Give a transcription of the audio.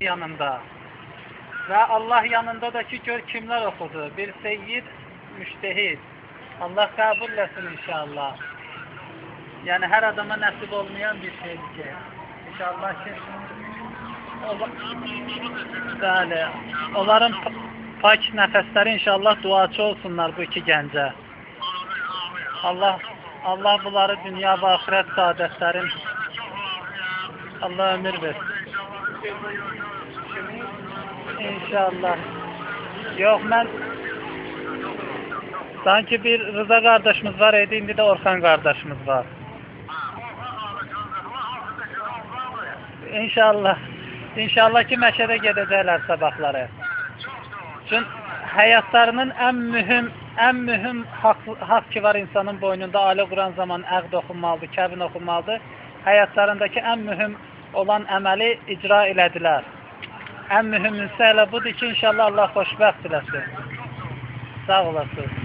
yanında. Ve Allah yanında da ki gör kimler okudu. Bir seyyid, müştehid. Allah kabul etsin inşallah. Yani her adama nasip olmayan bir şey ki. İnşallah ki bəli, onların pak nəfəsləri inşallah duaçı olsunlar bu iki gəncə. Allah bunları dünya və axirət saadətlərin Allah ömür versin. İnşallah. Yox, mən sanki bir Rıza qardaşımız var idi, indi də Orxan qardaşımız var. İnşallah. İnşallah ki məşədə gedəcəklər sabahları. Çünki həyatlarının ən mühüm haqq ki var insanın boynunda Ali Quran zamanı əqd oxunmalıdır, kəbin oxunmalıdır. Həyatlarındakı ən mühüm olan əməli icra elədilər. Ən mühüm məsələ budur ki, inşallah Allah xoşbəxt eləsin. Sağ olasın.